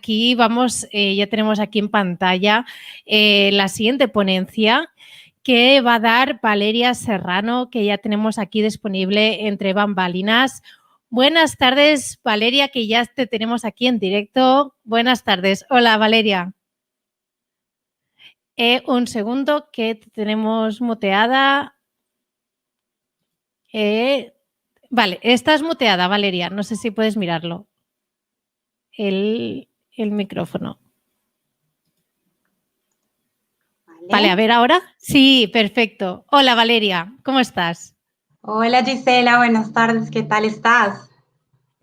aquí vamos, ya tenemos aquí en pantalla la siguiente ponencia que va a dar Valeria Serrano, que ya tenemos aquí disponible entre bambalinas. Buenas tardes, Valeria, que ya te tenemos aquí en directo. Buenas tardes. Hola, Valeria. Un segundo, que te tenemos muteada. Vale, estás muteada, Valeria. No sé si puedes mirarlo. El micrófono. Vale, a ver ahora. Sí, perfecto. Hola, Valeria, ¿cómo estás? Hola, Gisela, buenas tardes, ¿qué tal estás?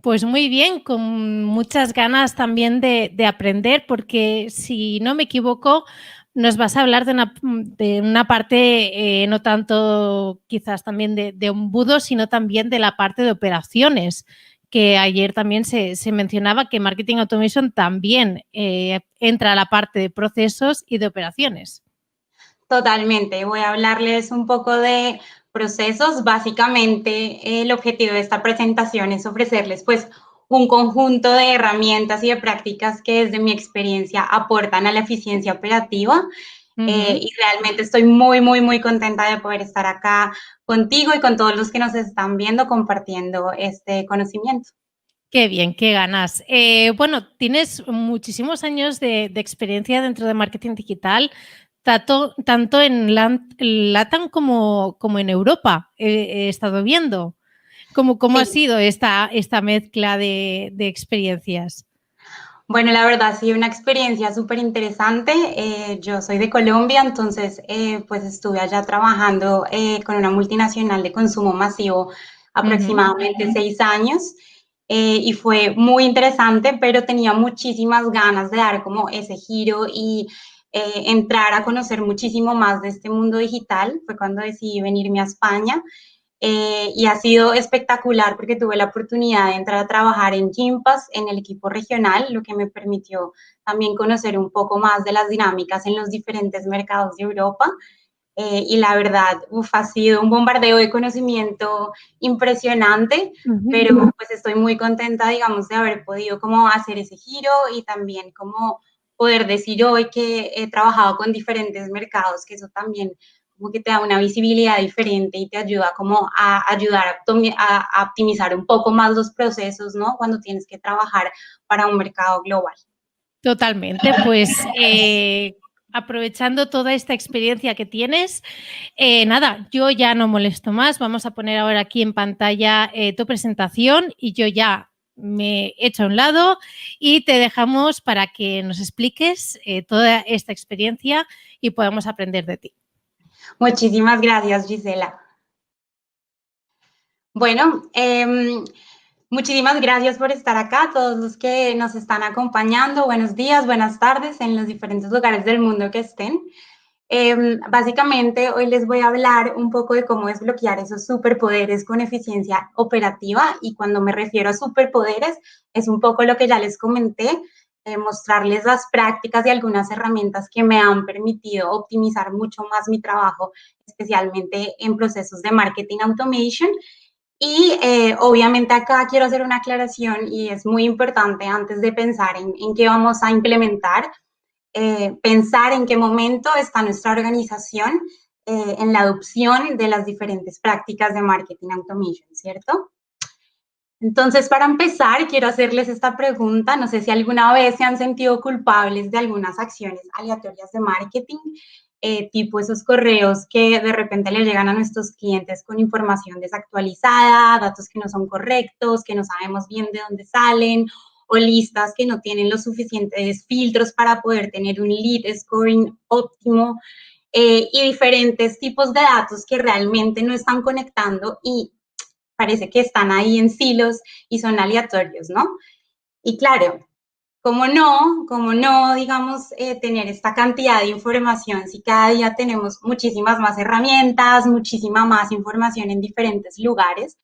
Pues muy bien, con muchas ganas también de aprender, porque si no me equivoco, nos vas a hablar de una parte, no tanto quizás también de embudo, sino también de la parte de operaciones, que ayer también se mencionaba que Marketing Automation también entra a la parte de procesos y de operaciones. Totalmente, voy a hablarles un poco de procesos. Básicamente, el objetivo de esta presentación es ofrecerles pues un conjunto de herramientas y de prácticas que desde mi experiencia aportan a la eficiencia operativa. Y realmente estoy muy contenta de poder estar acá contigo y con todos los que nos están viendo compartiendo este conocimiento. Qué bien, qué ganas. Bueno, tienes muchísimos años de experiencia dentro de marketing digital, tanto en LATAM como en Europa, he estado viendo. ¿Cómo Sí. ha sido esta mezcla de experiencias? Bueno, la verdad, sí, una experiencia súper interesante. Yo soy de Colombia, entonces pues estuve allá trabajando con una multinacional de consumo masivo aproximadamente 6 años y fue muy interesante, pero tenía muchísimas ganas de dar como ese giro y entrar a conocer muchísimo más de este mundo digital. Fue cuando decidí venirme a España. Y ha sido espectacular porque tuve la oportunidad de entrar a trabajar en Gympass, en el equipo regional, lo que me permitió también conocer un poco más de las dinámicas en los diferentes mercados de Europa. Y la verdad, ha sido un bombardeo de conocimiento impresionante, pero pues estoy muy contenta, digamos, de haber podido como hacer ese giro y también como poder decir hoy que he trabajado con diferentes mercados, que eso también como que te da una visibilidad diferente y te ayuda como a ayudar a optimizar un poco más los procesos, ¿no? Cuando tienes que trabajar para un mercado global. Totalmente, pues aprovechando toda esta experiencia que tienes, nada, yo ya no molesto más, vamos a poner ahora aquí en pantalla tu presentación y yo ya me echo a un lado y te dejamos para que nos expliques toda esta experiencia y podamos aprender de ti. Muchísimas gracias, Gisela. Bueno, muchísimas gracias por estar acá, todos los que nos están acompañando. Buenos días, buenas tardes en los diferentes lugares del mundo que estén. Básicamente, hoy les voy a hablar un poco de cómo desbloquear esos superpoderes con eficiencia operativa, y cuando me refiero a superpoderes, es un poco lo que ya les comenté, mostrarles las prácticas y algunas herramientas que me han permitido optimizar mucho más mi trabajo, especialmente en procesos de marketing automation. Y obviamente acá quiero hacer una aclaración y es muy importante antes de pensar en qué vamos a implementar, pensar en qué momento está nuestra organización en la adopción de las diferentes prácticas de marketing automation, ¿cierto? Entonces, para empezar, quiero hacerles esta pregunta. No sé si alguna vez se han sentido culpables de algunas acciones aleatorias de marketing, tipo esos correos que de repente le llegan a nuestros clientes con información desactualizada, datos que no son correctos, que no sabemos bien de dónde salen, o listas que no tienen los suficientes filtros para poder tener un lead scoring óptimo, y diferentes tipos de datos que realmente no están conectando y parece que están ahí en silos y son aleatorios, ¿no? Y claro, ¿cómo no, digamos, tener esta cantidad de información si cada día tenemos muchísimas más herramientas, muchísima más información en diferentes lugares?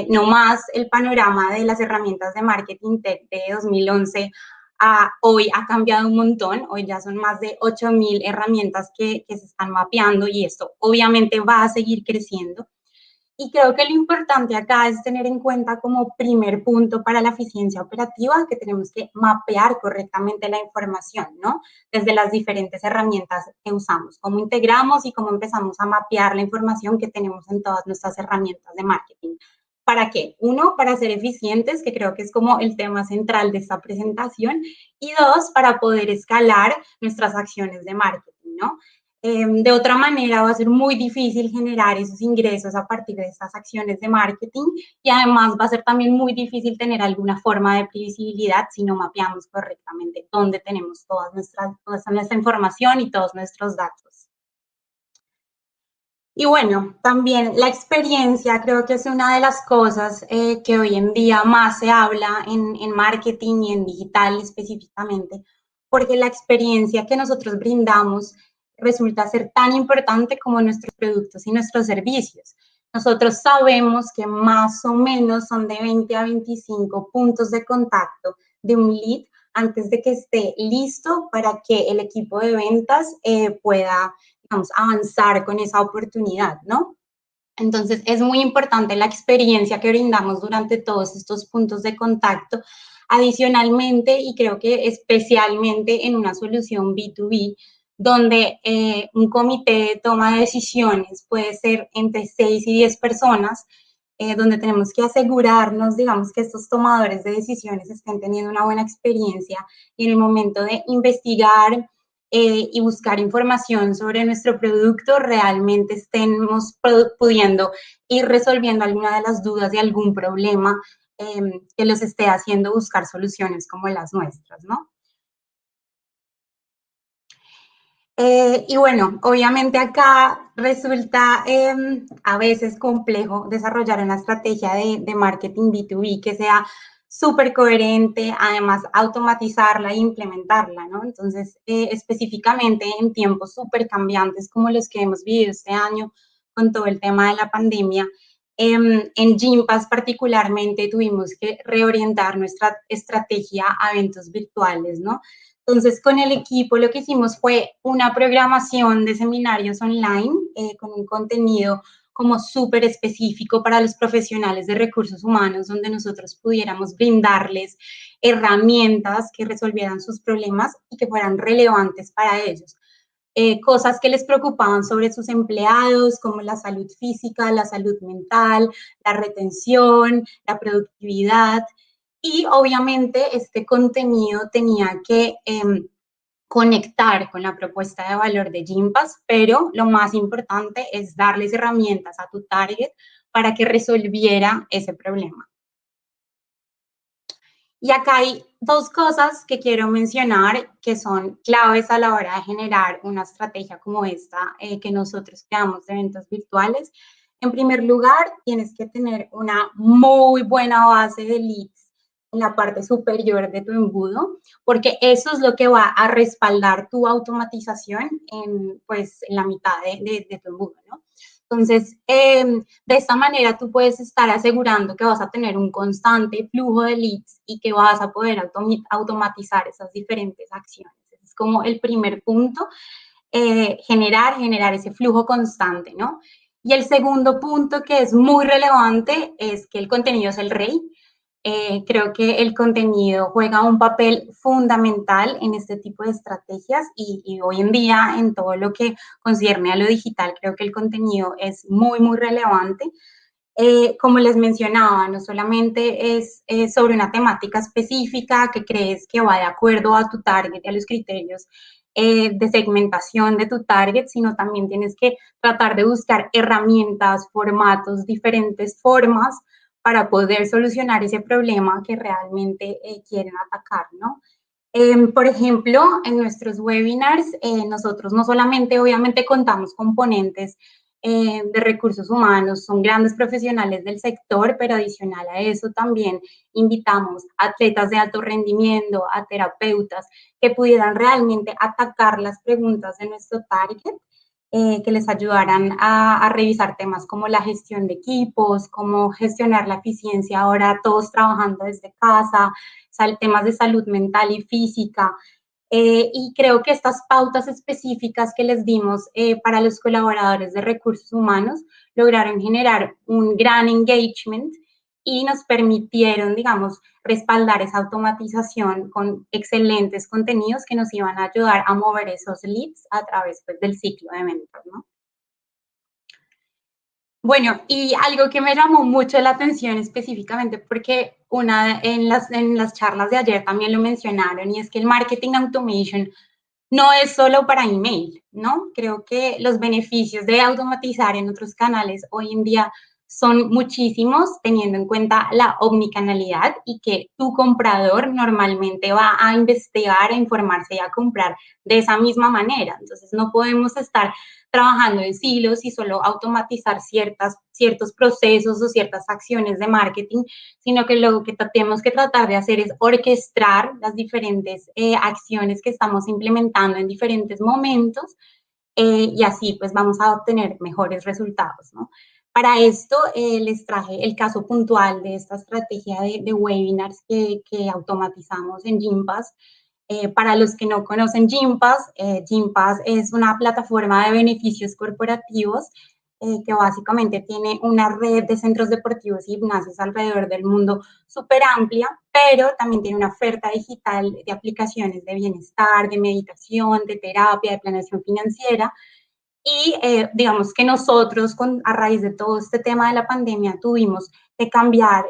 No más el panorama de las herramientas de marketing tech de 2011 a hoy ha cambiado un montón. Hoy ya son más de 8,000 herramientas que se están mapeando y esto obviamente va a seguir creciendo. Y creo que lo importante acá es tener en cuenta como primer punto para la eficiencia operativa que tenemos que mapear correctamente la información, ¿no? Desde las diferentes herramientas que usamos, cómo integramos y cómo empezamos a mapear la información que tenemos en todas nuestras herramientas de marketing. ¿Para qué? Uno, para ser eficientes, que creo que es como el tema central de esta presentación, y dos, para poder escalar nuestras acciones de marketing, ¿no? De otra manera va a ser muy difícil generar esos ingresos a partir de estas acciones de marketing y además va a ser también muy difícil tener alguna forma de previsibilidad si no mapeamos correctamente dónde tenemos toda nuestra información y todos nuestros datos. Y bueno, también la experiencia creo que es una de las cosas que hoy en día más se habla en marketing y en digital específicamente, porque la experiencia que nosotros brindamos resulta ser tan importante como nuestros productos y nuestros servicios. Nosotros sabemos que más o menos son de 20 a 25 puntos de contacto de un lead antes de que esté listo para que el equipo de ventas pueda, digamos, avanzar con esa oportunidad, ¿no? Entonces, es muy importante la experiencia que brindamos durante todos estos puntos de contacto. Adicionalmente, y creo que especialmente en una solución B2B, donde un comité de toma de decisiones puede ser entre 6 y 10 personas, donde tenemos que asegurarnos, digamos, que estos tomadores de decisiones estén teniendo una buena experiencia y en el momento de investigar y buscar información sobre nuestro producto, realmente estemos pudiendo ir resolviendo alguna de las dudas de algún problema que los esté haciendo buscar soluciones como las nuestras, ¿no? Y bueno, obviamente acá resulta a veces complejo desarrollar una estrategia de marketing B2B que sea súper coherente, además automatizarla e implementarla, ¿no? Entonces, específicamente en tiempos súper cambiantes como los que hemos vivido este año con todo el tema de la pandemia, en Gympass particularmente tuvimos que reorientar nuestra estrategia a eventos virtuales, ¿no? Entonces, con el equipo lo que hicimos fue una programación de seminarios online con un contenido como súper específico para los profesionales de recursos humanos, donde nosotros pudiéramos brindarles herramientas que resolvieran sus problemas y que fueran relevantes para ellos. Cosas que les preocupaban sobre sus empleados, como la salud física, la salud mental, la retención, la productividad. Y obviamente este contenido tenía que conectar con la propuesta de valor de Gympass, pero lo más importante es darles herramientas a tu target para que resolviera ese problema. Y acá hay dos cosas que quiero mencionar que son claves a la hora de generar una estrategia como esta que nosotros creamos de eventos virtuales. En primer lugar, tienes que tener una muy buena base de leads en la parte superior de tu embudo, porque eso es lo que va a respaldar tu automatización pues, en la mitad de tu embudo, ¿no? Entonces, de esta manera tú puedes estar asegurando que vas a tener un constante flujo de leads y que vas a poder automatizar esas diferentes acciones. Ese es como el primer punto, generar ese flujo constante, ¿no? Y el segundo punto que es muy relevante es que el contenido es el rey. Creo que el contenido juega un papel fundamental en este tipo de estrategias y hoy en día en todo lo que concierne a lo digital, creo que el contenido es muy, muy relevante. Como les mencionaba, no solamente es sobre una temática específica que crees que va de acuerdo a tu target y a los criterios de segmentación de tu target, sino también tienes que tratar de buscar herramientas, formatos, diferentes formas para poder solucionar ese problema que realmente quieren atacar, ¿no? Por ejemplo, en nuestros webinars, nosotros no solamente, obviamente, contamos con ponentes de recursos humanos, son grandes profesionales del sector, pero adicional a eso también invitamos a atletas de alto rendimiento, a terapeutas que pudieran realmente atacar las preguntas de nuestro target, que les ayudaran a revisar temas como la gestión de equipos, cómo gestionar la eficiencia ahora todos trabajando desde casa, temas de salud mental y física. Y creo que estas pautas específicas que les dimos para los colaboradores de recursos humanos lograron generar un gran engagement y nos permitieron, digamos, respaldar esa automatización con excelentes contenidos que nos iban a ayudar a mover esos leads a través, pues, del ciclo de ventas, ¿no? Bueno, y algo que me llamó mucho la atención específicamente, porque en las charlas de ayer también lo mencionaron, y es que el marketing automation no es solo para email, ¿no? Creo que los beneficios de automatizar en otros canales hoy en día son muchísimos, teniendo en cuenta la omnicanalidad y que tu comprador normalmente va a investigar, a informarse y a comprar de esa misma manera. Entonces, no podemos estar trabajando en silos y solo automatizar ciertos procesos o ciertas acciones de marketing, sino que lo que tenemos que tratar de hacer es orquestar las diferentes acciones que estamos implementando en diferentes momentos y así pues vamos a obtener mejores resultados, ¿no? Para esto les traje el caso puntual de esta estrategia de webinars que automatizamos en Gympass. Para los que no conocen Gympass, Gympass es una plataforma de beneficios corporativos que básicamente tiene una red de centros deportivos y gimnasios alrededor del mundo súper amplia, pero también tiene una oferta digital de aplicaciones de bienestar, de meditación, de terapia, de planeación financiera. Y digamos que nosotros, a raíz de todo este tema de la pandemia, tuvimos que cambiar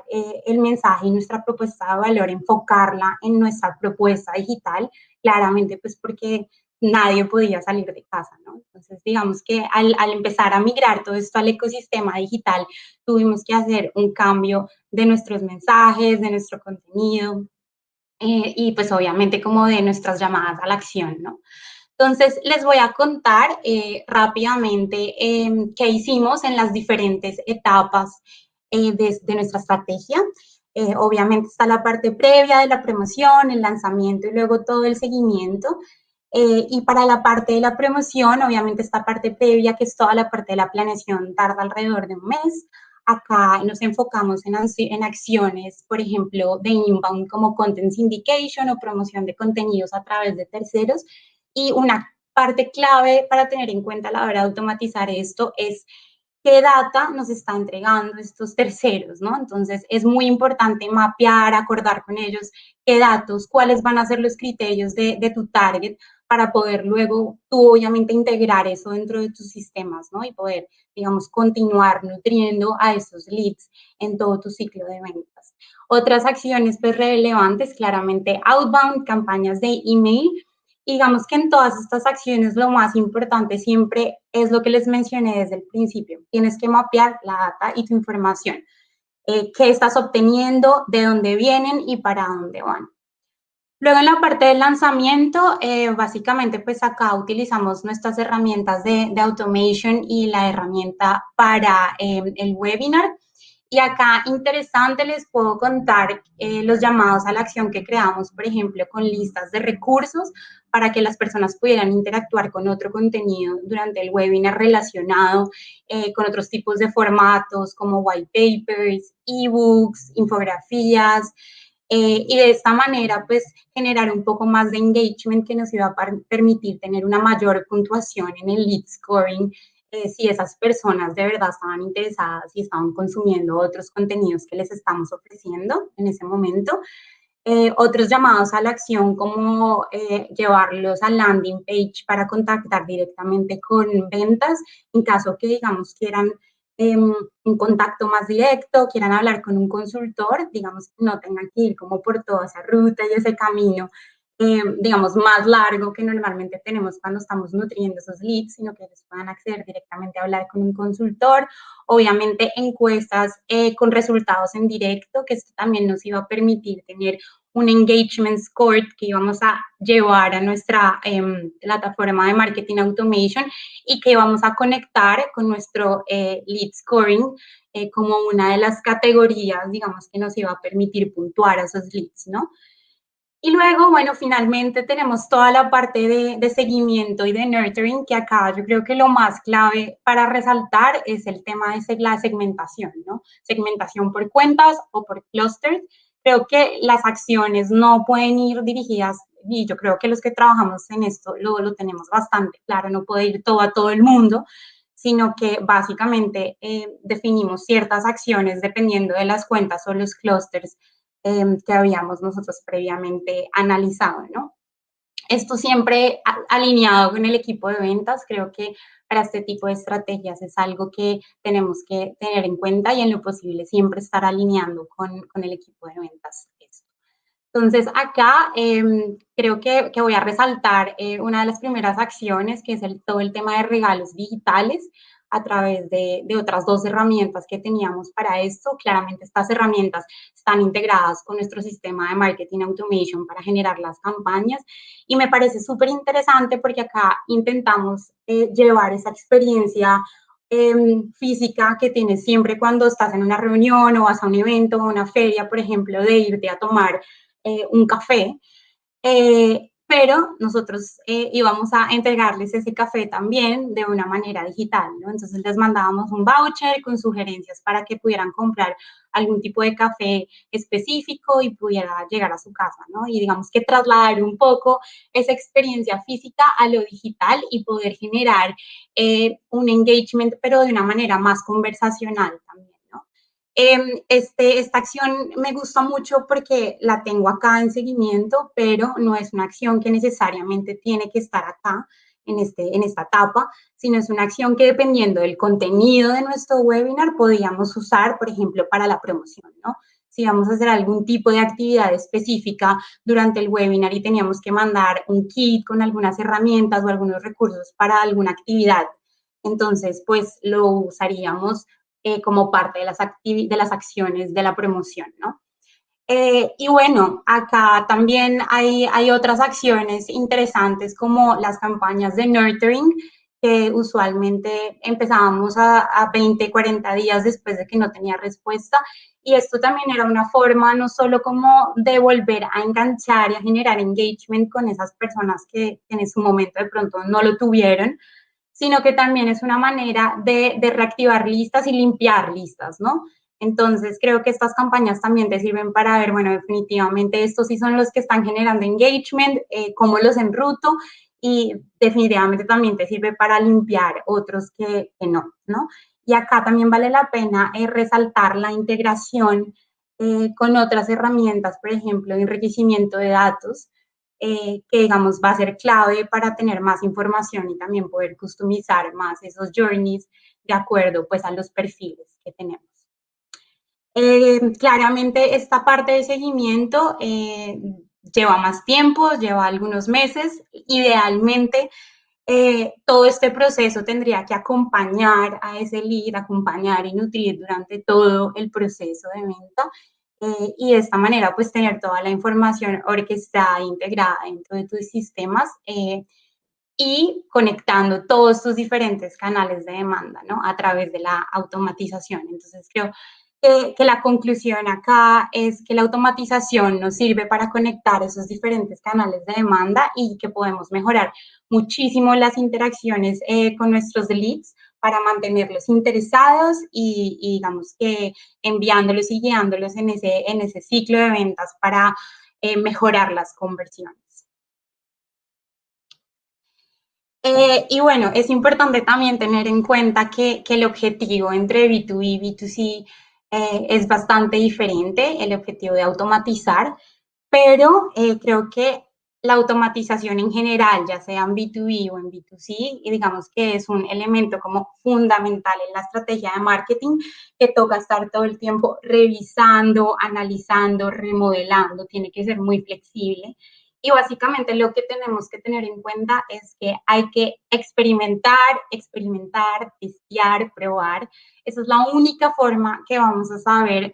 el mensaje y nuestra propuesta de valor, enfocarla en nuestra propuesta digital, claramente pues porque nadie podía salir de casa, ¿no? Entonces, digamos que al empezar a migrar todo esto al ecosistema digital, tuvimos que hacer un cambio de nuestros mensajes, de nuestro contenido y pues obviamente como de nuestras llamadas a la acción, ¿no? Entonces, les voy a contar rápidamente qué hicimos en las diferentes etapas de nuestra estrategia. Obviamente está la parte previa de la promoción, el lanzamiento y luego todo el seguimiento. Y para la parte de la promoción, obviamente esta parte previa, que es toda la parte de la planeación, tarda alrededor de un mes. Acá nos enfocamos en acciones, por ejemplo, de inbound como content syndication o promoción de contenidos a través de terceros. Y una parte clave para tener en cuenta a la hora de automatizar esto es qué data nos está entregando estos terceros, ¿no? Entonces, es muy importante mapear, acordar con ellos qué datos, cuáles van a ser los criterios de tu target para poder luego tú, obviamente, integrar eso dentro de tus sistemas, ¿no? Y poder, digamos, continuar nutriendo a esos leads en todo tu ciclo de ventas. Otras acciones, pues, relevantes, claramente, outbound, campañas de email. Digamos que en todas estas acciones lo más importante siempre es lo que les mencioné desde el principio. Tienes que mapear la data y tu información. ¿Qué estás obteniendo? ¿De dónde vienen? ¿Y para dónde van? Luego en la parte del lanzamiento, básicamente pues acá utilizamos nuestras herramientas de automation y la herramienta para el webinar. Y acá, interesante, les puedo contar los llamados a la acción que creamos, por ejemplo, con listas de recursos para que las personas pudieran interactuar con otro contenido durante el webinar relacionado con otros tipos de formatos como white papers, ebooks, infografías, y de esta manera, pues, generar un poco más de engagement que nos iba a permitir tener una mayor puntuación en el lead scoring si esas personas de verdad estaban interesadas y estaban consumiendo otros contenidos que les estamos ofreciendo en ese momento. Otros llamados a la acción como llevarlos a landing page para contactar directamente con ventas en caso que, digamos, quieran un contacto más directo, quieran hablar con un consultor, digamos, no tengan que ir como por toda esa ruta y ese camino digamos, más largo que normalmente tenemos cuando estamos nutriendo esos leads, sino que les puedan acceder directamente a hablar con un consultor. Obviamente, encuestas con resultados en directo, que esto también nos iba a permitir tener un engagement score que íbamos a llevar a nuestra plataforma de marketing automation y que vamos a conectar con nuestro lead scoring como una de las categorías, digamos, que nos iba a permitir puntuar a esos leads, ¿no? Y luego, bueno, finalmente tenemos toda la parte de seguimiento y de nurturing, que acá yo creo que lo más clave para resaltar es el tema de la segmentación, ¿no? Segmentación por cuentas o por clusters. Creo que las acciones no pueden ir dirigidas y yo creo que los que trabajamos en esto lo tenemos bastante claro, no puede ir todo a todo el mundo, sino que básicamente definimos ciertas acciones dependiendo de las cuentas o los clústeres que habíamos nosotros previamente analizado, ¿no? Esto siempre alineado con el equipo de ventas, creo que para este tipo de estrategias es algo que tenemos que tener en cuenta y en lo posible siempre estar alineando con el equipo de ventas. Entonces, acá creo que voy a resaltar una de las primeras acciones, que es todo el tema de regalos digitales a través de otras dos herramientas que teníamos para esto. Claramente estas herramientas están integradas con nuestro sistema de marketing automation para generar las campañas y me parece súper interesante porque acá intentamos llevar esa experiencia física que tienes siempre cuando estás en una reunión o vas a un evento o una feria, por ejemplo, de irte a tomar un café, pero nosotros íbamos a entregarles ese café también de una manera digital, ¿no? Entonces les mandábamos un voucher con sugerencias para que pudieran comprar algún tipo de café específico y pudiera llegar a su casa, ¿no? Y digamos que trasladar un poco esa experiencia física a lo digital y poder generar un engagement, pero de una manera más conversacional también. Esta acción me gusta mucho porque la tengo acá en seguimiento, pero no es una acción que necesariamente tiene que estar acá en esta etapa, sino es una acción que dependiendo del contenido de nuestro webinar podríamos usar, por ejemplo, para la promoción, ¿no? Si vamos a hacer algún tipo de actividad específica durante el webinar y teníamos que mandar un kit con algunas herramientas o algunos recursos para alguna actividad, entonces, pues lo usaríamos como parte de las acciones de la promoción, ¿no? Y bueno, acá también hay otras acciones interesantes como las campañas de nurturing, que usualmente empezábamos a 20, 40 días después de que no tenía respuesta. Y esto también era una forma no solo como de volver a enganchar y a generar engagement con esas personas que en su momento de pronto no lo tuvieron, sino que también es una manera de reactivar listas y limpiar listas, ¿no? Entonces, creo que estas campañas también te sirven para ver, bueno, definitivamente estos sí son los que están generando engagement, cómo los enruto y definitivamente también te sirve para limpiar otros que no, ¿no? Y acá también vale la pena resaltar la integración con otras herramientas, por ejemplo, de enriquecimiento de datos, que digamos va a ser clave para tener más información y también poder customizar más esos journeys de acuerdo pues a los perfiles que tenemos. Claramente esta parte de seguimiento lleva más tiempo, lleva algunos meses. Idealmente todo este proceso tendría que acompañar a ese lead, acompañar y nutrir durante todo el proceso de venta. Y de esta manera, pues, tener toda la información orquestada, integrada dentro de tus sistemas y conectando todos tus diferentes canales de demanda, ¿no? A través de la automatización. Entonces, creo que la conclusión acá es que la automatización nos sirve para conectar esos diferentes canales de demanda y que podemos mejorar muchísimo las interacciones con nuestros leads para mantenerlos interesados y digamos que enviándolos y guiándolos en ese ciclo de ventas para mejorar las conversiones. Y bueno, es importante también tener en cuenta que el objetivo entre B2B y B2C es bastante diferente, el objetivo de automatizar, pero creo que la automatización en general, ya sea en B2B o en B2C, y digamos que es un elemento como fundamental en la estrategia de marketing que toca estar todo el tiempo revisando, analizando, remodelando, tiene que ser muy flexible. Y básicamente lo que tenemos que tener en cuenta es que hay que experimentar, testear, probar. Esa es la única forma que vamos a saber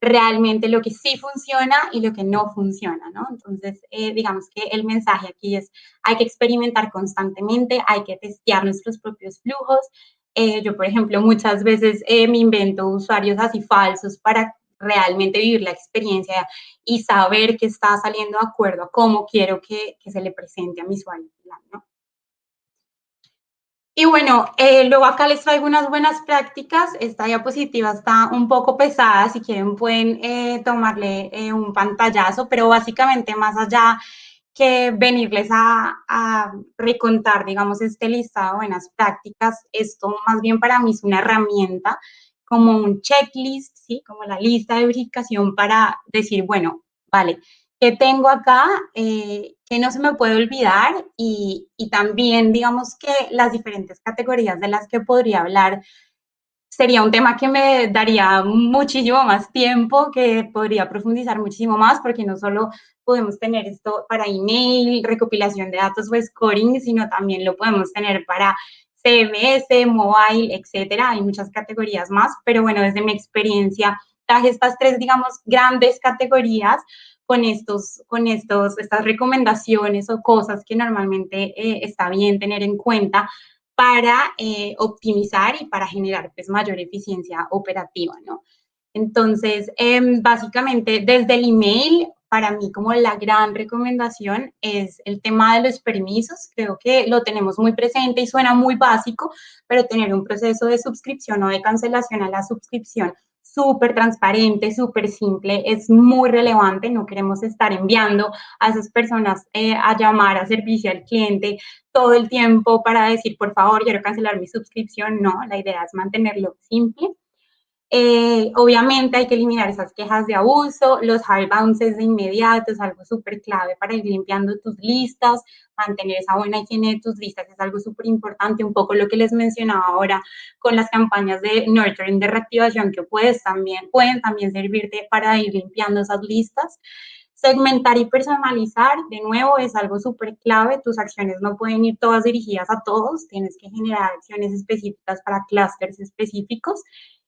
realmente lo que sí funciona y lo que no funciona, ¿no? Entonces, digamos que el mensaje aquí es, hay que experimentar constantemente, hay que testear nuestros propios flujos. Yo, por ejemplo, muchas veces me invento usuarios así falsos para realmente vivir la experiencia y saber que está saliendo de acuerdo a cómo quiero que se le presente a mi usuario, ¿no? Y bueno, luego acá les traigo unas buenas prácticas. Esta diapositiva está un poco pesada, si quieren pueden tomarle un pantallazo, pero básicamente más allá que venirles a recontar, digamos, este listado de buenas prácticas. Esto más bien para mí es una herramienta, como un checklist, ¿sí? Como la lista de verificación para decir, bueno, vale, ¿qué tengo acá? ¿Qué no se me puede olvidar? Y también, digamos que las diferentes categorías de las que podría hablar sería un tema que me daría muchísimo más tiempo, que podría profundizar muchísimo más, porque no solo podemos tener esto para email, recopilación de datos o scoring, sino también lo podemos tener para CMS, mobile, etcétera. Hay muchas categorías más, pero bueno, desde mi experiencia, traje estas tres, digamos, grandes categorías estas recomendaciones o cosas que normalmente está bien tener en cuenta para optimizar y para generar pues, mayor eficiencia operativa, ¿no? Entonces, básicamente desde el email, para mí como la gran recomendación es el tema de los permisos. Creo que lo tenemos muy presente y suena muy básico, pero tener un proceso de suscripción o de cancelación a la suscripción súper transparente, súper simple, es muy relevante. No queremos estar enviando a esas personas a llamar a servicio al cliente todo el tiempo para decir, por favor, quiero cancelar mi suscripción. No, la idea es mantenerlo simple. Obviamente hay que eliminar esas quejas de abuso, los hard bounces de inmediato es algo súper clave para ir limpiando tus listas, mantener esa buena higiene de tus listas es algo súper importante, un poco lo que les mencionaba ahora con las campañas de nurturing, de reactivación que pueden también servirte para ir limpiando esas listas. Segmentar y personalizar, de nuevo, es algo súper clave. Tus acciones no pueden ir todas dirigidas a todos. Tienes que generar acciones específicas para clústeres específicos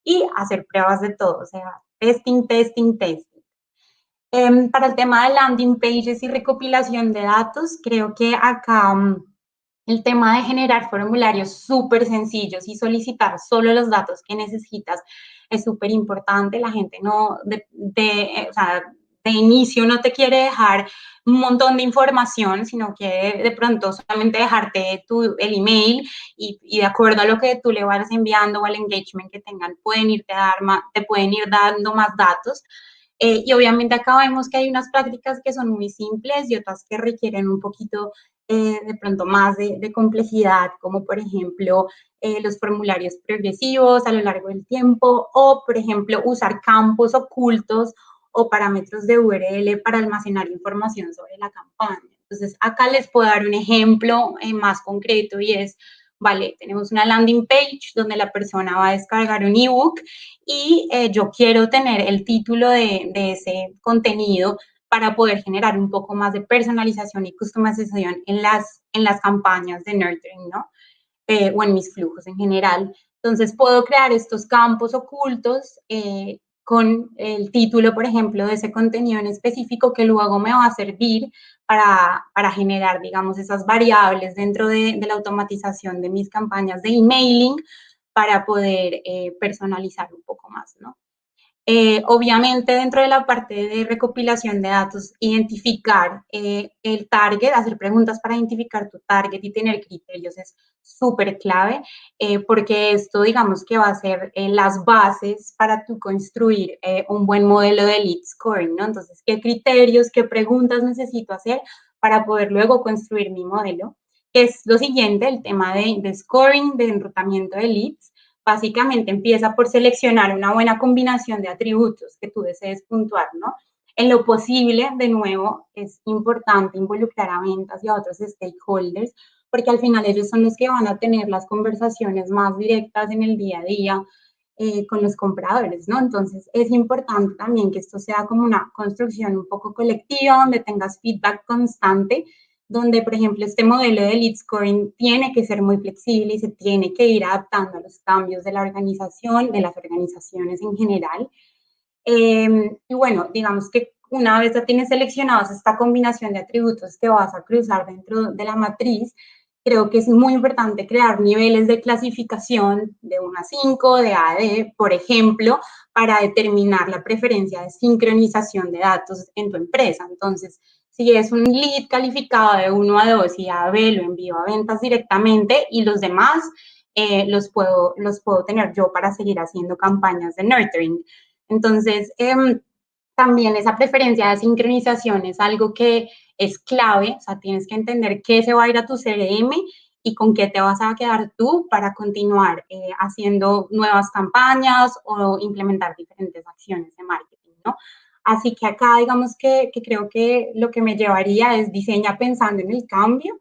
y hacer pruebas de todo, o sea, testing, testing, testing. Para el tema de landing pages y recopilación de datos, creo que acá el tema de generar formularios súper sencillos y solicitar solo los datos que necesitas es súper importante. La gente no, o sea, de inicio no te quiere dejar un montón de información, sino que de pronto solamente dejarte el email y de acuerdo a lo que tú le vayas enviando o al engagement que tengan, te pueden ir dando más datos. Y obviamente acá vemos que hay unas prácticas que son muy simples y otras que requieren un poquito de pronto más de complejidad, como por ejemplo los formularios progresivos a lo largo del tiempo o por ejemplo usar campos ocultos o parámetros de URL para almacenar información sobre la campaña. Entonces acá les puedo dar un ejemplo más concreto y es, vale, tenemos una landing page donde la persona va a descargar un ebook y yo quiero tener el título de ese contenido para poder generar un poco más de personalización y customización en las campañas de nurturing, ¿no? O en mis flujos en general. Entonces puedo crear estos campos ocultos con el título, por ejemplo, de ese contenido en específico que luego me va a servir para generar, digamos, esas variables dentro de la automatización de mis campañas de emailing para poder personalizar un poco más, ¿no? Obviamente, dentro de la parte de recopilación de datos, identificar el target, hacer preguntas para identificar tu target y tener criterios es súper clave, porque esto, digamos, que va a ser las bases para tú construir un buen modelo de lead scoring, ¿no? Entonces, ¿qué criterios, qué preguntas necesito hacer para poder luego construir mi modelo? Es lo siguiente, el tema de scoring, de enrutamiento de leads. Básicamente empieza por seleccionar una buena combinación de atributos que tú desees puntuar, ¿no? En lo posible, de nuevo, es importante involucrar a ventas y a otros stakeholders, porque al final ellos son los que van a tener las conversaciones más directas en el día a día con los compradores, ¿no? Entonces, es importante también que esto sea como una construcción un poco colectiva, donde tengas feedback constante, donde, por ejemplo, este modelo de lead scoring tiene que ser muy flexible y se tiene que ir adaptando a los cambios de la organización, de las organizaciones en general. Y bueno, digamos que una vez ya tienes seleccionados esta combinación de atributos que vas a cruzar dentro de la matriz, creo que es muy importante crear niveles de clasificación de 1 a 5, de A a D, por ejemplo, para determinar la preferencia de sincronización de datos en tu empresa. Entonces, si es un lead calificado de 1 a 2 y A a B lo envío a ventas directamente y los demás los puedo tener yo para seguir haciendo campañas de nurturing. Entonces, también esa preferencia de sincronización es algo que es clave, o sea, tienes que entender qué se va a ir a tu CRM y con qué te vas a quedar tú para continuar haciendo nuevas campañas o implementar diferentes acciones de marketing, ¿no? Así que acá, digamos que creo que lo que me llevaría es diseña pensando en el cambio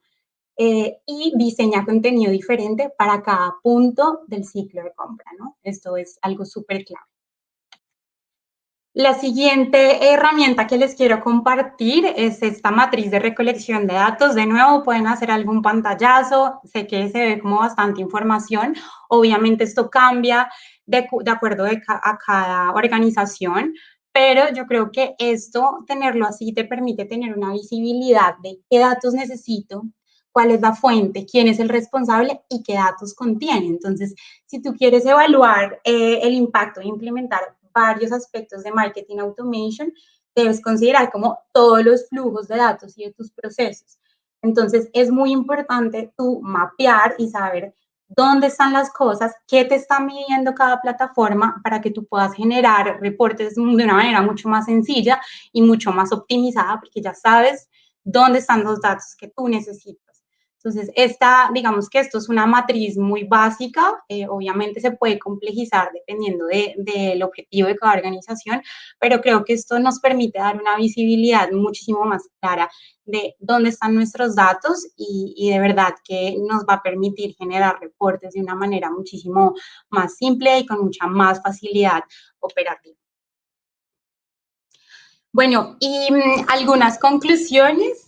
y diseña contenido diferente para cada punto del ciclo de compra, ¿no? Esto es algo súper clave. La siguiente herramienta que les quiero compartir es esta matriz de recolección de datos. De nuevo, pueden hacer algún pantallazo. Sé que se ve como bastante información. Obviamente esto cambia de acuerdo a cada organización, pero yo creo que esto, tenerlo así, te permite tener una visibilidad de qué datos necesito, cuál es la fuente, quién es el responsable y qué datos contiene. Entonces, si tú quieres evaluar el impacto de implementar varios aspectos de marketing automation, debes considerar como todos los flujos de datos y de tus procesos. Entonces, es muy importante tú mapear y saber dónde están las cosas, qué te está midiendo cada plataforma para que tú puedas generar reportes de una manera mucho más sencilla y mucho más optimizada, porque ya sabes dónde están los datos que tú necesitas. Entonces, digamos que esto es una matriz muy básica, obviamente se puede complejizar dependiendo del objetivo de cada organización, pero creo que esto nos permite dar una visibilidad muchísimo más clara de dónde están nuestros datos y de verdad que nos va a permitir generar reportes de una manera muchísimo más simple y con mucha más facilidad operativa. Bueno, y algunas conclusiones,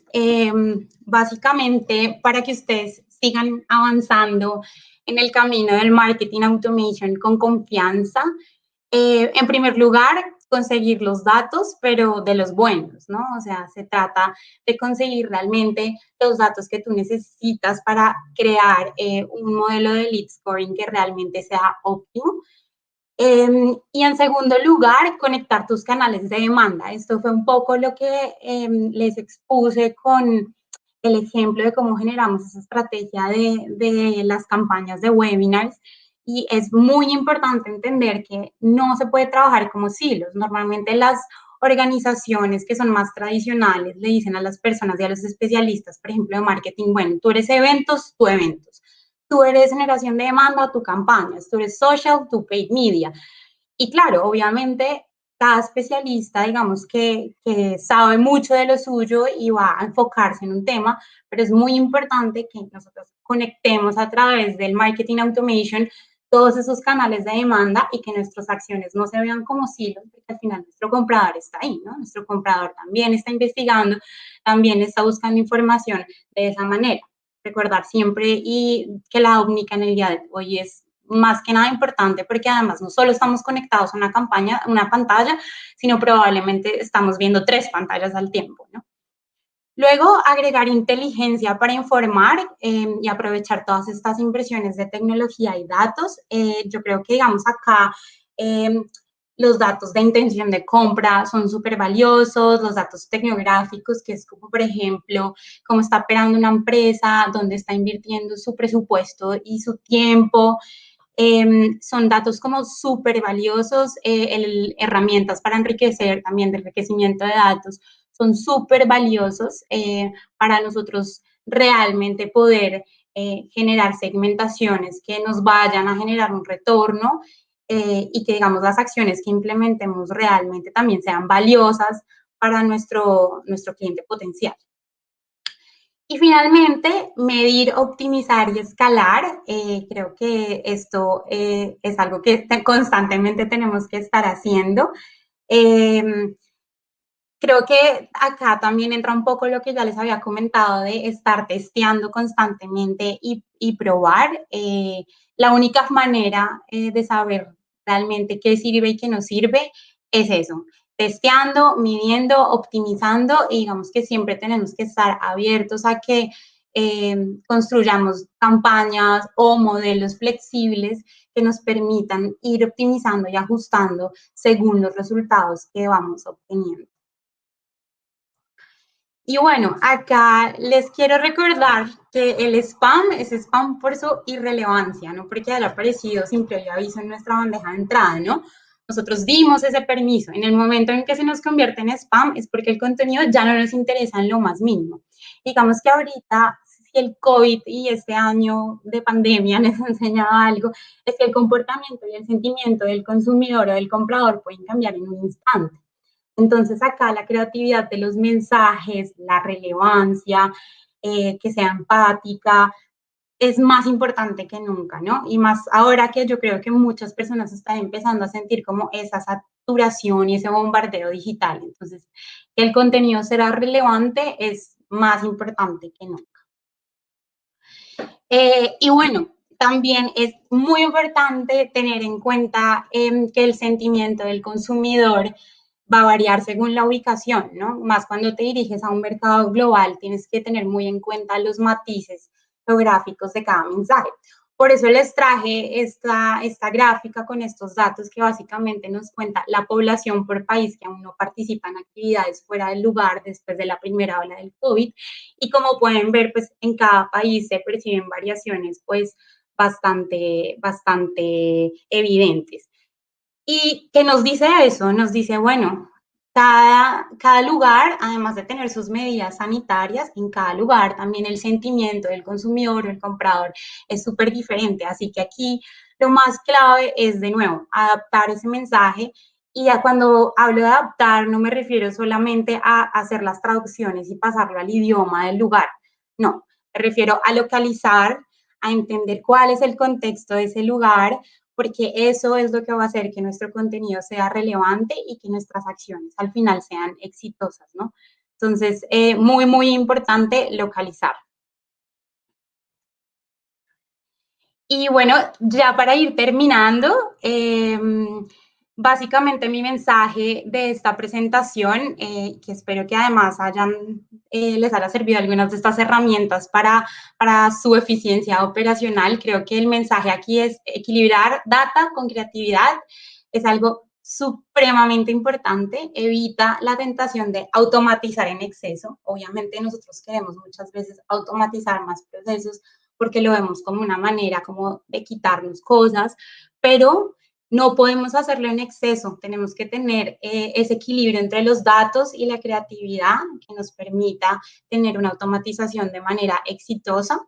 básicamente para que ustedes sigan avanzando en el camino del marketing automation con confianza. En primer lugar, conseguir los datos, pero de los buenos, ¿no? O sea, se trata de conseguir realmente los datos que tú necesitas para crear un modelo de lead scoring que realmente sea óptimo. Y en segundo lugar, conectar tus canales de demanda. Esto fue un poco lo que les expuse con el ejemplo de cómo generamos esa estrategia de las campañas de webinars. Y es muy importante entender que no se puede trabajar como silos. Normalmente las organizaciones que son más tradicionales le dicen a las personas y a los especialistas, por ejemplo, de marketing, bueno, tú eres eventos, tú eventos. Tú eres generación de demanda, tu campañas, tú eres social, tu paid media. Y claro, obviamente, cada especialista, digamos que sabe mucho de lo suyo y va a enfocarse en un tema, pero es muy importante que nosotros conectemos a través del marketing automation todos esos canales de demanda y que nuestras acciones no se vean como silos, porque al final nuestro comprador está ahí, ¿no? Nuestro comprador también está investigando, también está buscando información de esa manera. Recordar siempre y que la omnicanalidad de hoy es más que nada importante porque además no solo estamos conectados a una pantalla, sino probablemente estamos viendo 3 pantallas al tiempo, ¿no? Luego, agregar inteligencia para informar y aprovechar todas estas inversiones de tecnología y datos. Yo creo que, digamos, acá los datos de intención de compra son súper valiosos, los datos tecnográficos, que es como, por ejemplo, cómo está operando una empresa, dónde está invirtiendo su presupuesto y su tiempo. Son datos como súper valiosos, herramientas para enriquecer también de enriquecimiento de datos son súper valiosos para nosotros realmente poder generar segmentaciones que nos vayan a generar un retorno y que, digamos, las acciones que implementemos realmente también sean valiosas para nuestro cliente potencial. Y finalmente, medir, optimizar y escalar. Creo que esto es algo que constantemente tenemos que estar haciendo. Creo que acá también entra un poco lo que ya les había comentado de estar testeando constantemente y probar. La única manera de saber realmente qué sirve y qué no sirve es eso, testeando, midiendo, optimizando y digamos que siempre tenemos que estar abiertos a que construyamos campañas o modelos flexibles que nos permitan ir optimizando y ajustando según los resultados que vamos obteniendo. Y bueno, acá les quiero recordar que el spam es spam por su irrelevancia, no porque haya aparecido sin previo aviso en nuestra bandeja de entrada, ¿no? nosotros dimos ese permiso. En el momento en que se nos convierte en spam es porque el contenido ya no nos interesa en lo más mínimo. Digamos que ahorita, si el COVID y este año de pandemia nos ha enseñado algo, es que el comportamiento y el sentimiento del consumidor o del comprador pueden cambiar en un instante. Entonces acá la creatividad de los mensajes, la relevancia, que sea empática, es más importante que nunca, ¿no? Y más ahora que yo creo que muchas personas están empezando a sentir como esa saturación y ese bombardeo digital. Entonces, que el contenido será relevante es más importante que nunca. Y bueno, también es muy importante tener en cuenta que el sentimiento del consumidor va a variar según la ubicación, ¿no? Más cuando te diriges a un mercado global, tienes que tener muy en cuenta los matices geográficos de cada mensaje. Por eso les traje esta gráfica con estos datos que básicamente nos cuenta la población por país que aún no participa en actividades fuera del lugar después de la primera ola del COVID. Y como pueden ver, pues en cada país se perciben variaciones pues bastante evidentes. ¿Y qué nos dice eso? Nos dice, bueno, cada lugar, además de tener sus medidas sanitarias, en cada lugar también el sentimiento del consumidor o el comprador es súper diferente. Así que aquí lo más clave es, de nuevo, adaptar ese mensaje. Y ya cuando hablo de adaptar, no me refiero solamente a hacer las traducciones y pasarlo al idioma del lugar. No, me refiero a localizar, a entender cuál es el contexto de ese lugar, porque eso es lo que va a hacer que nuestro contenido sea relevante y que nuestras acciones al final sean exitosas, ¿no? Entonces, muy importante localizar. Y bueno, ya para ir terminando, básicamente mi mensaje de esta presentación, que espero que además les haya servido algunas de estas herramientas para su eficiencia operacional. Creo que el mensaje aquí es equilibrar data con creatividad. Es algo supremamente importante. Evita la tentación de automatizar en exceso. Obviamente nosotros queremos muchas veces automatizar más procesos porque lo vemos como una manera como de quitarnos cosas, pero no podemos hacerlo en exceso. Tenemos que tener ese equilibrio entre los datos y la creatividad que nos permita tener una automatización de manera exitosa.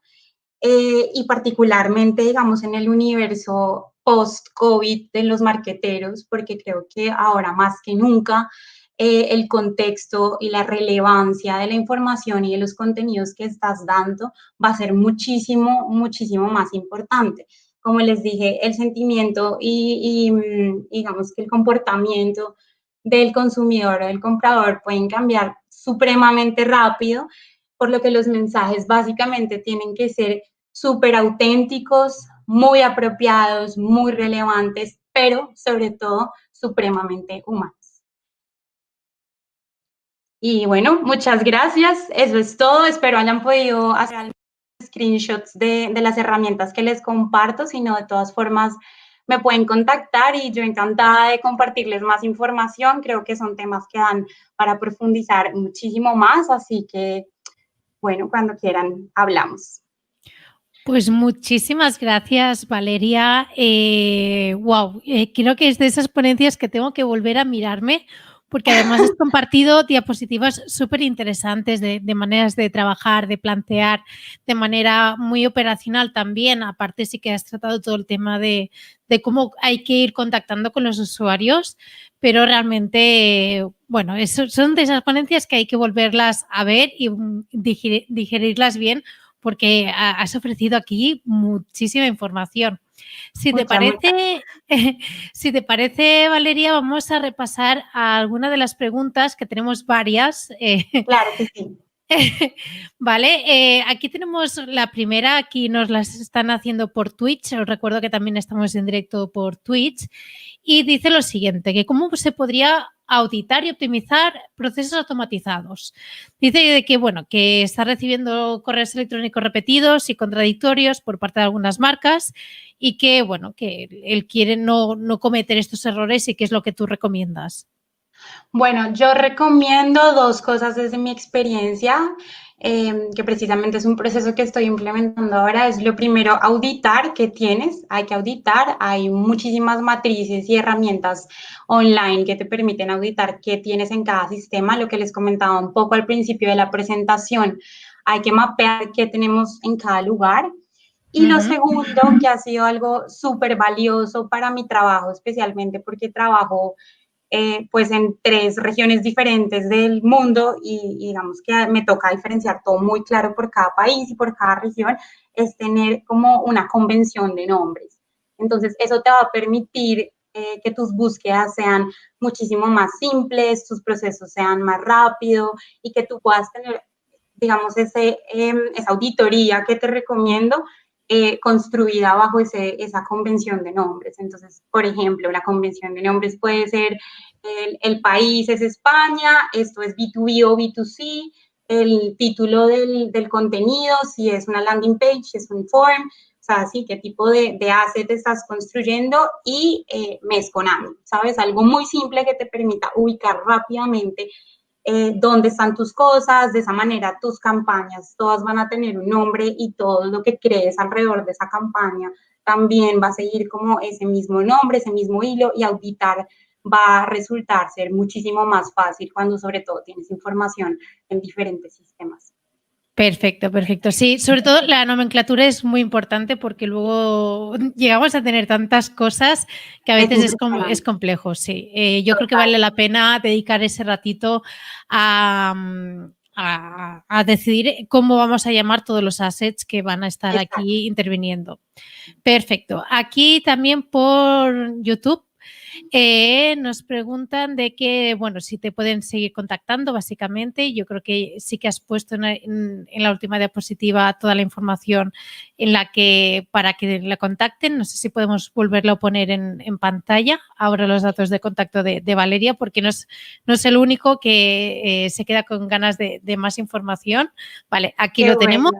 Y particularmente, digamos, en el universo post-COVID de los marqueteros, porque creo que ahora más que nunca el contexto y la relevancia de la información y de los contenidos que estás dando va a ser muchísimo más importante. Como les dije, el sentimiento y digamos que el comportamiento del consumidor o del comprador pueden cambiar supremamente rápido, por lo que los mensajes básicamente tienen que ser súper auténticos, muy apropiados, muy relevantes, pero sobre todo supremamente humanos. Y bueno, muchas gracias. Eso es todo. Espero hayan podido hacer screenshots de las herramientas que les comparto. Si no, de todas formas, me pueden contactar y yo encantada de compartirles más información. Creo que son temas que dan para profundizar muchísimo más. Así que, bueno, cuando quieran, hablamos. Pues muchísimas gracias, Valeria. Wow, creo que es de esas ponencias que tengo que volver a mirarme, porque además has compartido diapositivas súper interesantes de maneras de trabajar, de plantear de manera muy operacional también. Aparte sí que has tratado todo el tema de cómo hay que ir contactando con los usuarios, pero realmente, bueno, son de esas ponencias que hay que volverlas a ver y digerirlas bien, porque has ofrecido aquí muchísima información. Si te parece, Valeria, vamos a repasar algunas de las preguntas, que tenemos varias. Claro que sí. Vale, aquí tenemos la primera, aquí nos las están haciendo por Twitch, os recuerdo que también estamos en directo por Twitch, y dice lo siguiente, que cómo se podría auditar y optimizar procesos automatizados. Dice que, bueno, que está recibiendo correos electrónicos repetidos y contradictorios por parte de algunas marcas y que, bueno, que él quiere no cometer estos errores. ¿Y qué es lo que tú recomiendas? Bueno, yo recomiendo dos cosas desde mi experiencia. que precisamente es un proceso que estoy implementando ahora, es lo primero, auditar qué tienes, hay que auditar, hay muchísimas matrices y herramientas online que te permiten auditar qué tienes en cada sistema, lo que les comentaba un poco al principio de la presentación, hay que mapear qué tenemos en cada lugar. Y lo segundo, que ha sido algo súper valioso para mi trabajo, especialmente porque trabajo pues en 3 regiones diferentes del mundo y digamos que me toca diferenciar todo muy claro por cada país y por cada región, es tener como una convención de nombres. Entonces, eso te va a permitir que tus búsquedas sean muchísimo más simples, tus procesos sean más rápidos y que tú puedas tener, digamos, esa auditoría que te recomiendo construida bajo esa convención de nombres. Entonces, por ejemplo, la convención de nombres puede ser el país es España, esto es B2B o B2C, el título del contenido, si es una landing page, si es un form, o sea, sí, qué tipo de asset estás construyendo y mes con año, ¿sabes? Algo muy simple que te permita ubicar rápidamente dónde están tus cosas, de esa manera tus campañas todas van a tener un nombre y todo lo que crees alrededor de esa campaña también va a seguir como ese mismo nombre, ese mismo hilo y auditar va a resultar ser muchísimo más fácil cuando sobre todo tienes información en diferentes sistemas. Perfecto, perfecto. Sí, sobre todo la nomenclatura es muy importante porque luego llegamos a tener tantas cosas que a veces es complejo, sí. Yo creo que vale la pena dedicar ese ratito a decidir cómo vamos a llamar todos los assets que van a estar aquí interviniendo. Perfecto. Aquí también por YouTube nos preguntan de que, bueno, si te pueden seguir contactando, básicamente. Yo creo que sí que has puesto en la última diapositiva toda la información en la que para que la contacten. No sé si podemos volverlo a poner en pantalla. Ahora los datos de contacto de Valeria, porque no es el único que se queda con ganas de más información. Vale, aquí lo tenemos.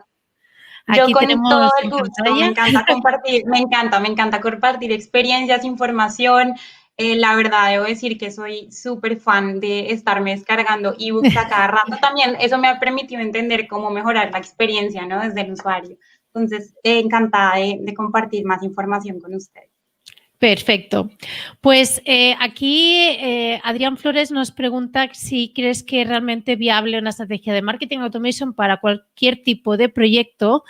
Aquí yo con todo el gusto, me encanta compartir, me encanta compartir experiencias, información. La verdad, debo decir que soy súper fan de estarme descargando ebooks a cada rato. También eso me ha permitido entender cómo mejorar la experiencia, ¿no? Desde el usuario. Entonces, encantada de compartir más información con ustedes. Perfecto. Pues aquí Adrián Flores nos pregunta si crees que es realmente viable una estrategia de marketing automation para cualquier tipo de proyecto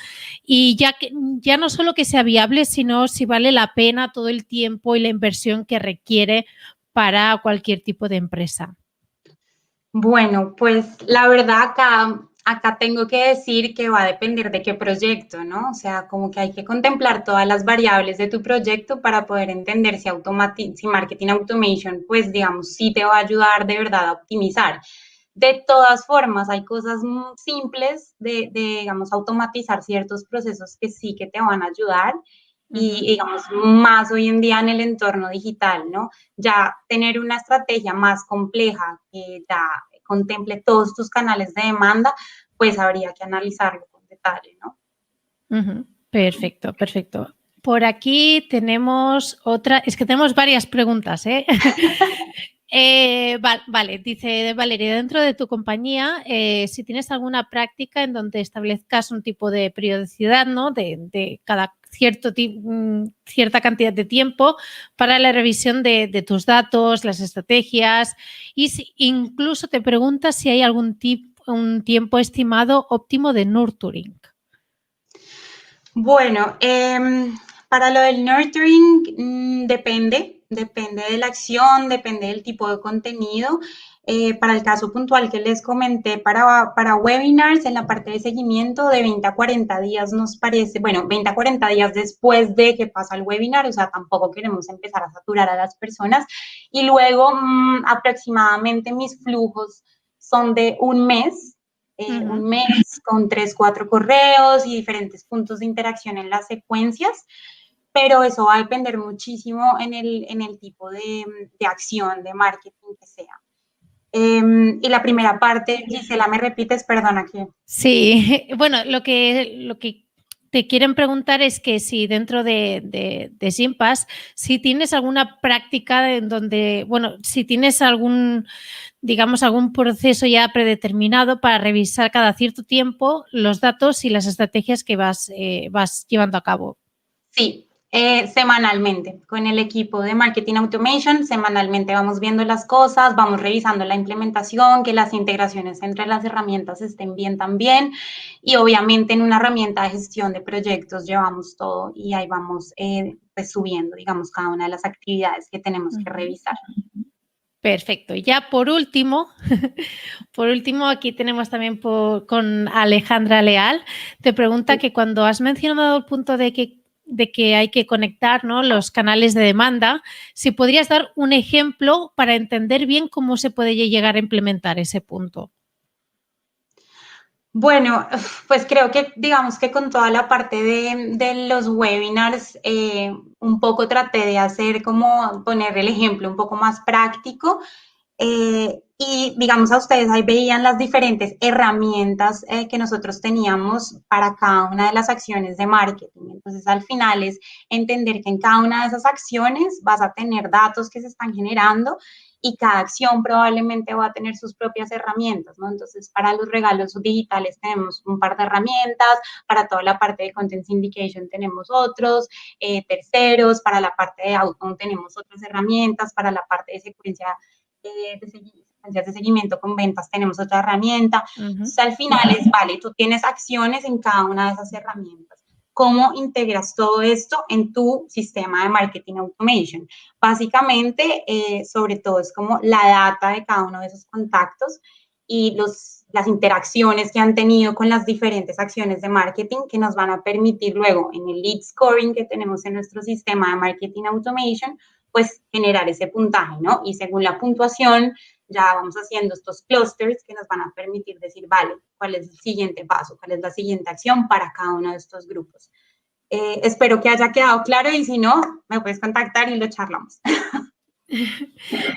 y ya no solo que sea viable, sino si vale la pena todo el tiempo y la inversión que requiere para cualquier tipo de empresa. Bueno, pues la verdad acá tengo que decir que va a depender de qué proyecto, ¿no? O sea, como que hay que contemplar todas las variables de tu proyecto para poder entender si marketing automation, pues digamos, sí te va a ayudar de verdad a optimizar. De todas formas, hay cosas simples digamos, automatizar ciertos procesos que sí que te van a ayudar y, digamos, más hoy en día en el entorno digital, ¿no? Ya tener una estrategia más compleja que ya contemple todos tus canales de demanda, pues habría que analizarlo con detalle, ¿no? Perfecto, perfecto. Por aquí tenemos otra, es que tenemos varias preguntas, ¿eh? Vale, dice Valeria, dentro de tu compañía, si tienes alguna práctica en donde establezcas un tipo de periodicidad, ¿no? De cada cierta cantidad de tiempo para la revisión de tus datos, las estrategias y incluso te preguntas si hay un tiempo estimado óptimo de nurturing. Bueno, para lo del nurturing depende de la acción, depende del tipo de contenido. Para el caso puntual que les comenté, para webinars, en la parte de seguimiento, de 20 a 40 días nos parece, bueno, 20 a 40 días después de que pasa el webinar, o sea, tampoco queremos empezar a saturar a las personas. Y luego, aproximadamente mis flujos son de un mes con 3, 4 correos y diferentes puntos de interacción en las secuencias, pero eso va a depender muchísimo en el tipo de acción, de marketing que sea. Y la primera parte, Gisela, ¿me repites? Perdona que... Sí, bueno, lo que te quieren preguntar es que si dentro de Gympass, si tienes alguna práctica en donde, bueno, si tienes algún, digamos, algún proceso ya predeterminado para revisar cada cierto tiempo los datos y las estrategias que vas llevando a cabo. Sí, semanalmente, con el equipo de Marketing Automation, semanalmente vamos viendo las cosas, vamos revisando la implementación, que las integraciones entre las herramientas estén bien también, y obviamente en una herramienta de gestión de proyectos llevamos todo y ahí vamos pues subiendo, digamos, cada una de las actividades que tenemos que revisar. Perfecto. Ya por último, aquí tenemos también con Alejandra Leal. Te pregunta que cuando has mencionado el punto de que hay que conectar, ¿no?, los canales de demanda, si podrías dar un ejemplo para entender bien cómo se puede llegar a implementar ese punto. Bueno, pues creo que digamos que con toda la parte de los webinars, un poco traté de hacer como poner el ejemplo un poco más práctico. Y digamos a ustedes ahí veían las diferentes herramientas que nosotros teníamos para cada una de las acciones de marketing. Entonces al final es entender que en cada una de esas acciones vas a tener datos que se están generando y cada acción probablemente va a tener sus propias herramientas, ¿no? Entonces, para los regalos digitales tenemos un par de herramientas, para toda la parte de Content Syndication tenemos otros, terceros, para la parte de outbound tenemos otras herramientas, para la parte de secuencias de seguimiento con ventas tenemos otra herramienta. Entonces, al final es, vale, tú tienes acciones en cada una de esas herramientas. ¿Cómo integras todo esto en tu sistema de marketing automation? Básicamente, sobre todo, es como la data de cada uno de esos contactos y las interacciones que han tenido con las diferentes acciones de marketing que nos van a permitir luego en el lead scoring que tenemos en nuestro sistema de marketing automation, pues generar ese puntaje, ¿no? Y según la puntuación, ya vamos haciendo estos clusters que nos van a permitir decir, vale, cuál es el siguiente paso, cuál es la siguiente acción para cada uno de estos grupos. Espero que haya quedado claro y si no, me puedes contactar y lo charlamos.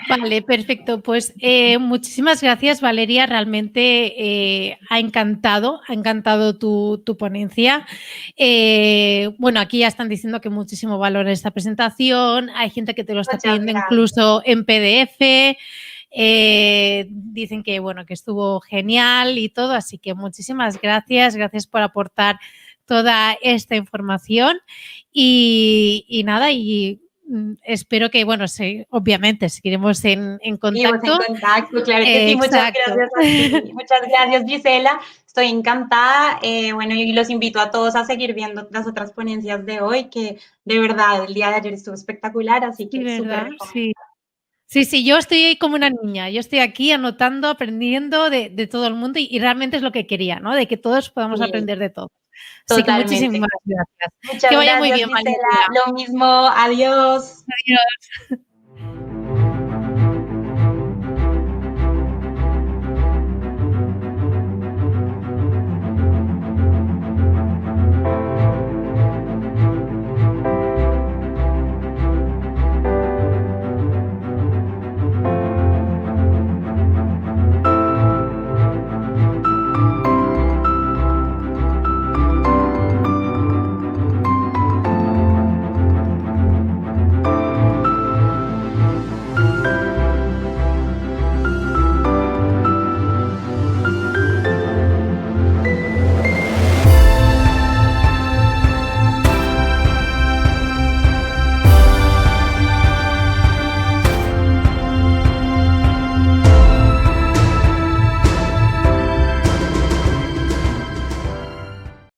Vale, perfecto. Pues muchísimas gracias, Valeria. Realmente ha encantado tu ponencia. Bueno, aquí ya están diciendo que muchísimo valor en esta presentación. Hay gente que te lo está pidiendo incluso en PDF. Dicen que, bueno, que estuvo genial y todo. Así que muchísimas gracias. Gracias por aportar toda esta información. Y nada, espero que, bueno, sí, obviamente seguiremos en contacto. En contacto, claro que sí. Muchas gracias a ti. Muchas gracias, Gisela. Estoy encantada. Bueno, y los invito a todos a seguir viendo las otras ponencias de hoy, que de verdad el día de ayer estuvo espectacular, así que súper recomendable. Sí, yo estoy ahí como una niña. Yo estoy aquí anotando, aprendiendo de todo el mundo y realmente es lo que quería, ¿no? De que todos podamos aprender de todo. Así que muchísimas gracias. Muchas que vaya gracias, muy bien, Gisela. Lo mismo. Adiós. Adiós.